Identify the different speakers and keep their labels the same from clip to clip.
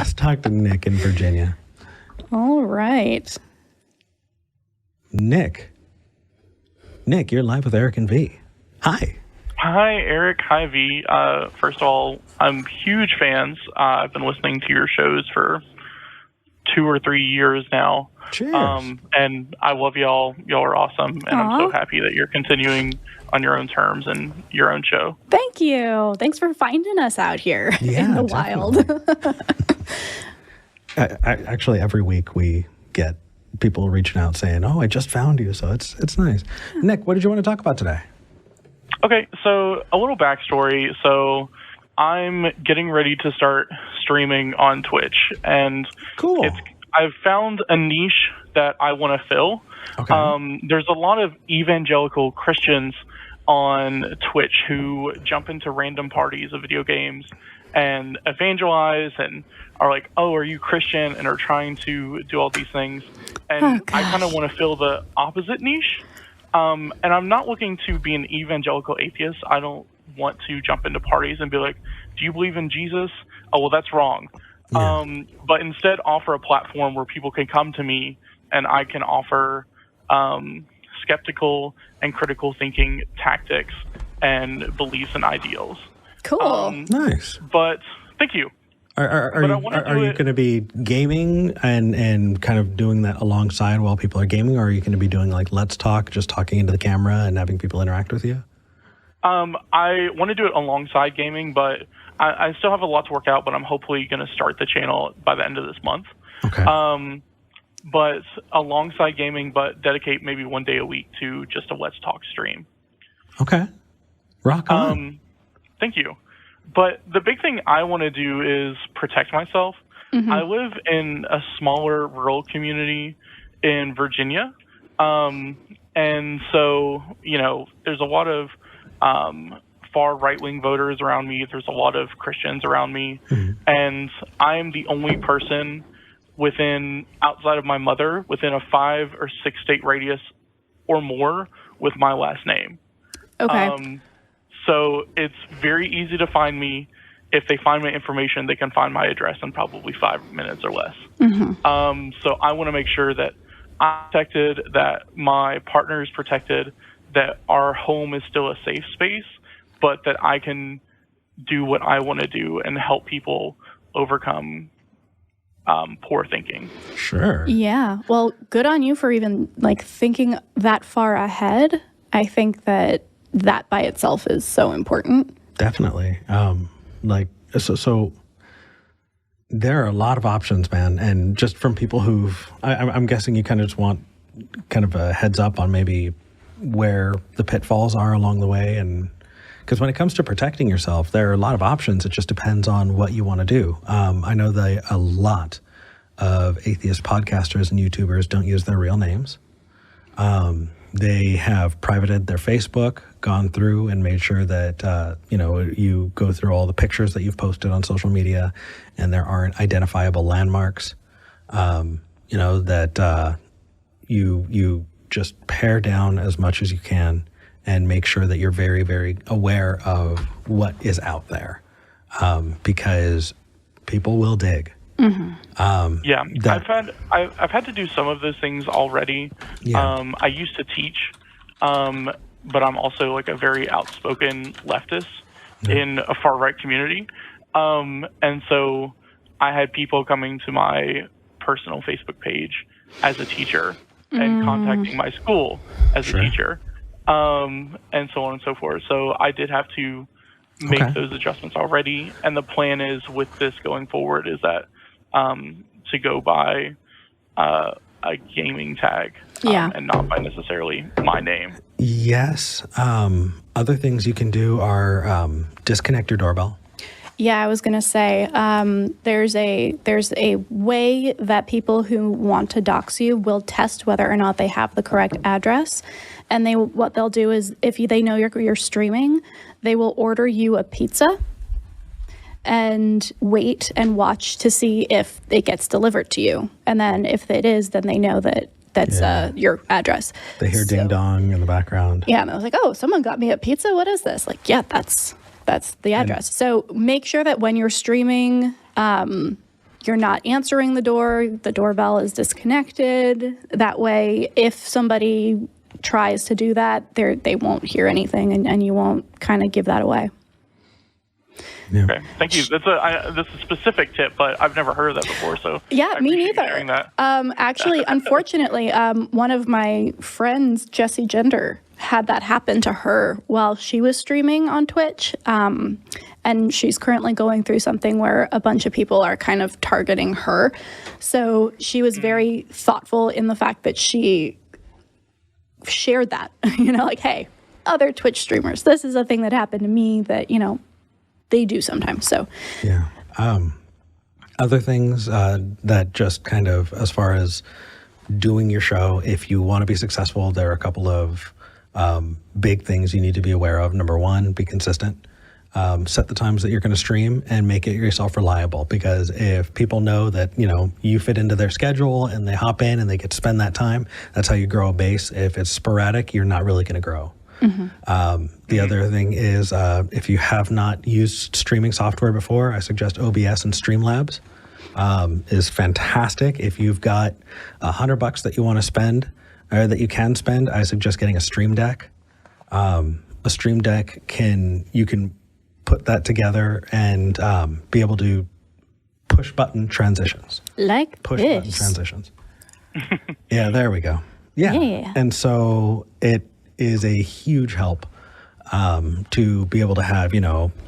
Speaker 1: Let's talk to Nick in Virginia.
Speaker 2: All right.
Speaker 1: Nick, you're live with Eric and V. Hi.
Speaker 3: Hi, Eric. Hi, V. First of all, I'm huge fans. I've been listening to your shows for 2 or 3 years now.
Speaker 1: Cheers.
Speaker 3: And I love y'all. Y'all are awesome. And I'm so happy that you're continuing on your own terms and your own show.
Speaker 2: Thank you. Thanks for finding us out here in the wild.
Speaker 1: Actually, every week we get people reaching out saying, "Oh, I just found you," so it's nice. Nick, what did you want to talk about today?
Speaker 3: Okay, so a little backstory. So I'm getting ready to start streaming on Twitch, and
Speaker 1: cool.
Speaker 3: I've found a niche that I want to fill.
Speaker 1: Okay.
Speaker 3: There's a lot of evangelical Christians on Twitch who jump into random parties of video games and evangelize and are like, "Oh, are you Christian?" and are trying to do all these things. And I kind of want to fill the opposite niche. And I'm not looking to be an evangelical atheist. I don't want to jump into parties and be like, "Do you believe in Jesus?" "Oh, well, that's wrong." Yeah. But instead offer a platform where people can come to me and I can offer skeptical and critical thinking tactics and beliefs and ideals.
Speaker 2: Cool.
Speaker 1: Nice.
Speaker 3: But thank you.
Speaker 1: Are you going to be gaming and kind of doing that alongside while people are gaming, or are you going to be doing like Let's Talk, just talking into the camera and having people interact with you?
Speaker 3: I want to do it alongside gaming, but I still have a lot to work out, but I'm hopefully going to start the channel by the end of this month.
Speaker 1: Okay.
Speaker 3: But alongside gaming, but dedicate maybe 1 day a week to just a Let's Talk stream.
Speaker 1: Okay. Rock on.
Speaker 3: Thank you. But the big thing I want to do is protect myself. Mm-hmm. I live in a smaller rural community in Virginia. And so, there's a lot of far right-wing voters around me. There's a lot of Christians around me. Mm-hmm. And I'm the only person outside of my mother, within a 5 or 6 state radius or more with my last name.
Speaker 2: Okay.
Speaker 3: So it's very easy to find me. If they find my information, they can find my address in probably 5 minutes or less. Mm-hmm. So I want to make sure that I'm protected, that my partner is protected, that our home is still a safe space, but that I can do what I want to do and help people overcome poor thinking.
Speaker 1: Sure.
Speaker 2: Yeah. Well, good on you for even thinking that far ahead. I think that by itself is so important.
Speaker 1: Definitely. So there are a lot of options, man. And just from people I'm guessing you kind of just want kind of a heads up on maybe where the pitfalls are along the way. And because when it comes to protecting yourself, there are a lot of options. It just depends on what you want to do. I know that a lot of atheist podcasters and YouTubers don't use their real names. They have privated their Facebook, gone through and made sure that, you go through all the pictures that you've posted on social media and there aren't identifiable landmarks, that you just pare down as much as you can and make sure that you're very, very aware of what is out there, because people will dig.
Speaker 2: Mm-hmm.
Speaker 3: I've had to do some of those things already. Yeah. I used to teach, but I'm also a very outspoken leftist in a far right community, and so I had people coming to my personal Facebook page as a teacher and contacting my school as a teacher, and so on and so forth. So I did have to make those adjustments already, and the plan is with this going forward is that to go by a gaming tag and not by necessarily my name.
Speaker 1: Yes. Other things you can do are disconnect your doorbell.
Speaker 2: Yeah, I was going to say there's a way that people who want to dox you will test whether or not they have the correct address. And what they'll do is if they know you're streaming, they will order you a pizza and wait and watch to see if it gets delivered to you. And then if it is, then they know that's your address.
Speaker 1: They hear ding dong in the background.
Speaker 2: Yeah, and I was like, oh, someone got me a pizza? What is this? That's the address. So make sure that when you're streaming, you're not answering the doorbell is disconnected. That way, if somebody tries to do that, they won't hear anything, and you won't kind of give that away.
Speaker 1: Yeah.
Speaker 3: Okay, thank you. That's a specific tip, but I've never heard of that before. So
Speaker 2: yeah,
Speaker 3: I
Speaker 2: me
Speaker 3: appreciate you
Speaker 2: neither.
Speaker 3: sharing that.
Speaker 2: Actually, unfortunately, one of my friends, Jessie Gender, had that happen to her while she was streaming on Twitch. And she's currently going through something where a bunch of people are kind of targeting her. So she was very thoughtful in the fact that she shared that, like, hey, other Twitch streamers, this is a thing that happened to me that, they do sometimes. So
Speaker 1: yeah. Other things that just kind of, as far as doing your show, if you want to be successful, there are a couple of big things you need to be aware of. Number one, be consistent. Set the times that you're going to stream and make it yourself reliable, because if people know that, you fit into their schedule and they hop in and they get to spend that time, that's how you grow a base. If it's sporadic, you're not really going to grow. The other thing is, if you have not used streaming software before, I suggest OBS and Streamlabs is fantastic. If you've got $100 that you want to spend, or that you can spend, I suggest getting a Stream Deck. A Stream Deck you can put that together and be able to push button transitions.
Speaker 2: Like
Speaker 1: push
Speaker 2: this.
Speaker 1: button transitions. Yeah, there we go. Yeah.
Speaker 2: Yeah.
Speaker 1: And so it is a huge help to be able to have,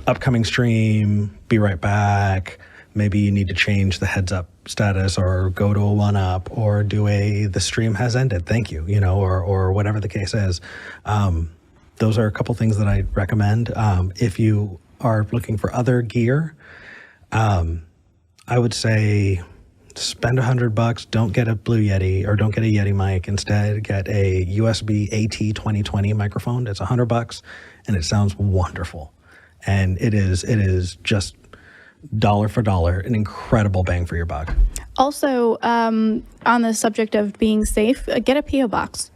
Speaker 1: upcoming stream, be right back. Maybe you need to change the heads up status or go to a 1-up or do the stream has ended, thank you, or whatever the case is. Those are a couple things that I recommend. If you are looking for other gear, I would say spend $100. Don't get a Blue Yeti or don't get a Yeti mic. Instead, get a USB AT2020 microphone. It's $100 and it sounds wonderful. And it is just dollar for dollar, an incredible bang for your buck.
Speaker 2: Also, on the subject of being safe, get a P.O. box.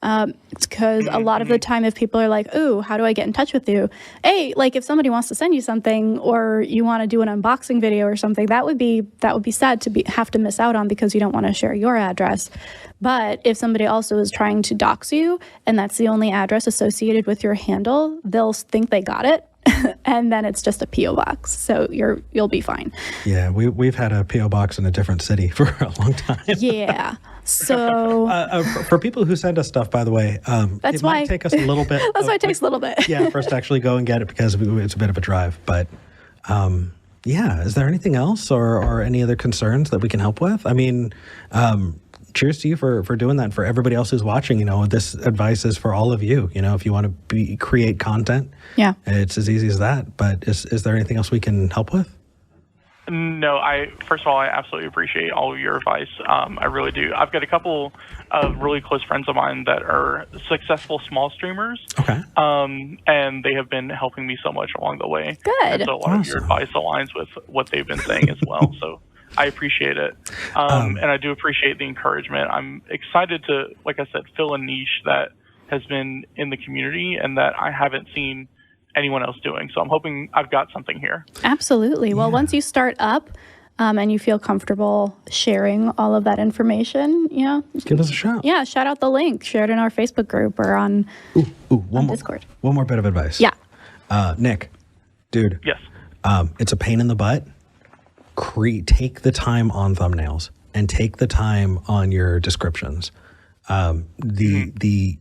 Speaker 2: It's because a lot of the time, if people are like, "Ooh, how do I get in touch with you?" Hey, like if somebody wants to send you something, or you want to do an unboxing video or something, that would be sad to have to miss out on because you don't want to share your address. But if somebody also is trying to dox you, and that's the only address associated with your handle, they'll think they got it. And then it's just a P.O. box. So you'll be fine.
Speaker 1: Yeah, we've had a P.O. box in a different city for a long time.
Speaker 2: Yeah. So
Speaker 1: for people who send us stuff, by the way, it might take us a little bit.
Speaker 2: That's why it takes a little bit.
Speaker 1: Yeah, for us to actually go and get it, because it's a bit of a drive. But yeah, is there anything else or any other concerns that we can help with? I mean, cheers to you for doing that. For everybody else who's watching, this advice is for all of you. If you want to create content,
Speaker 2: yeah,
Speaker 1: it's as easy as that. But is there anything else we can help with?
Speaker 3: No, first of all, I absolutely appreciate all of your advice. I really do. I've got a couple of really close friends of mine that are successful small streamers.
Speaker 1: Okay.
Speaker 3: And they have been helping me so much along the way.
Speaker 2: Good.
Speaker 3: And so a lot of your advice aligns with what they've been saying as well. So I appreciate it. And I do appreciate the encouragement. I'm excited to, like I said, fill a niche that has been in the community and that I haven't seen anyone else doing. So I'm hoping I've got something here.
Speaker 2: Absolutely. Well, once you start up and you feel comfortable sharing all of that information,
Speaker 1: give us a shout.
Speaker 2: Yeah, shout out the link. Share it in our Facebook group or on Discord.
Speaker 1: One more bit of advice.
Speaker 2: Yeah.
Speaker 1: Nick, dude.
Speaker 3: Yes.
Speaker 1: It's a pain in the butt. Take the time on thumbnails and take the time on your descriptions. The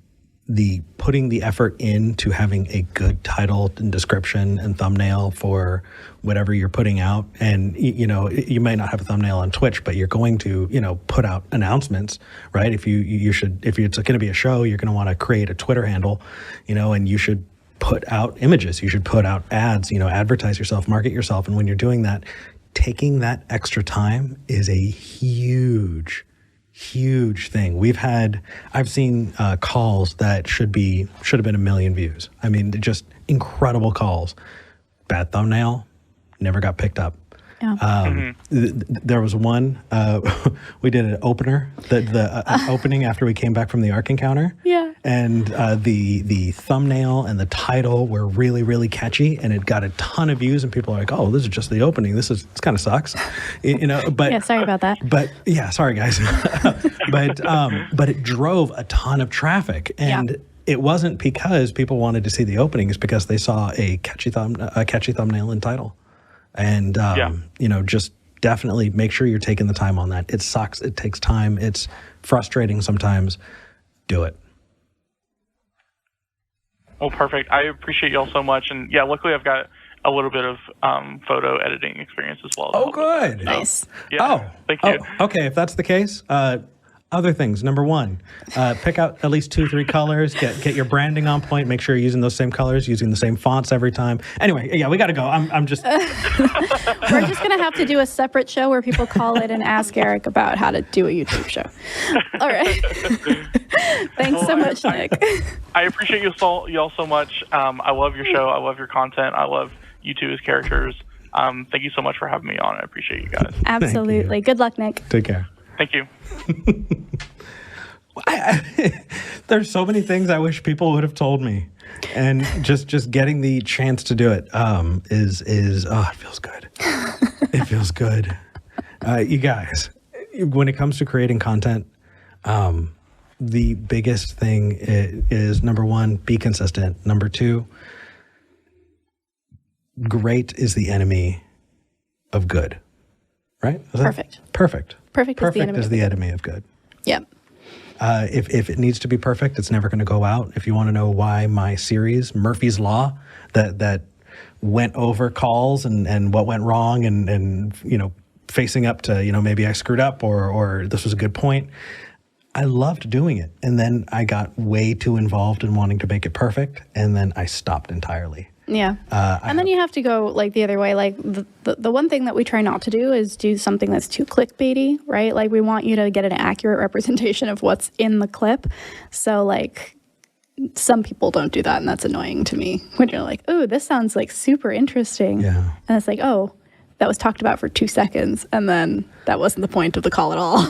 Speaker 1: putting the effort into having a good title and description and thumbnail for whatever you're putting out. And, you might not have a thumbnail on Twitch, but you're going to, put out announcements, right? If it's going to be a show, you're going to want to create a Twitter handle, and you should put out images. You should put out ads, advertise yourself, market yourself. And when you're doing that, taking that extra time is a huge thing. I've seen calls that should have been 1 million views. I mean, just incredible calls. Bad thumbnail, never got picked up.
Speaker 2: Yeah.
Speaker 1: There was one, we did an opener, an opening after we came back from the Ark encounter.
Speaker 2: Yeah.
Speaker 1: And the thumbnail and the title were really, really catchy, and it got a ton of views, and people are like, oh, this is just the opening. This kind of sucks. But
Speaker 2: Yeah, sorry about that.
Speaker 1: But yeah, sorry guys. but it drove a ton of traffic, and it wasn't because people wanted to see the opening. It's because they saw a catchy thumbnail and title. And, just definitely make sure you're taking the time on that. It sucks. It takes time. It's frustrating sometimes. Do it.
Speaker 3: Well, perfect. I appreciate y'all so much. And yeah, luckily I've got a little bit of photo editing experience as well.
Speaker 1: Oh, good.
Speaker 2: Nice.
Speaker 3: Yeah, thank you.
Speaker 1: Okay. If that's the case, other things. Number one, pick out at least 2-3 colors. Get your branding on point. Make sure you're using those same colors, using the same fonts every time. Anyway, yeah, we got to go. I'm just.
Speaker 2: We're just gonna have to do a separate show where people call in and ask Eric about how to do a YouTube show. All right. Thanks so much, Nick.
Speaker 3: I appreciate y'all so much. I love your show. I love your content. I love you two as characters. Thank you so much for having me on. I appreciate you guys.
Speaker 2: Absolutely. Good luck, Nick.
Speaker 1: Take care.
Speaker 3: Thank you.
Speaker 1: There's so many things I wish people would have told me, and just getting the chance to do it is it feels good. It feels good. You guys, when it comes to creating content, the biggest thing is number one, be consistent. Number two, great is the enemy of good. Right?
Speaker 2: Perfect.
Speaker 1: Perfect.
Speaker 2: Perfect
Speaker 1: is the enemy of good.
Speaker 2: Yep.
Speaker 1: If it needs to be perfect, it's never going to go out. If you want to know why my series, Murphy's Law, that went over calls and what went wrong and facing up to, maybe I screwed up or this was a good point. I loved doing it. And then I got way too involved in wanting to make it perfect. And then I stopped entirely.
Speaker 2: Yeah. And then you have to go like the other way. Like the one thing that we try not to do is do something that's too clickbaity, right? Like we want you to get an accurate representation of what's in the clip. So like some people don't do that, and that's annoying to me when you're like, oh, this sounds like super interesting. Yeah. And it's like, oh, that was talked about for 2 seconds, and then that wasn't the point of the call at all.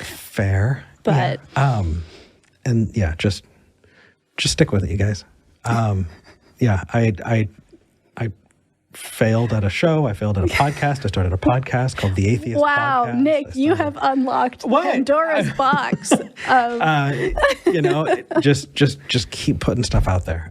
Speaker 1: Fair.
Speaker 2: But
Speaker 1: and yeah, just stick with it, you guys. Yeah, I failed at a show. I failed at a podcast. I started a podcast called The Atheist
Speaker 2: Wow,
Speaker 1: Podcast.
Speaker 2: Nick, you have unlocked Pandora's box.
Speaker 1: Just keep putting stuff out there.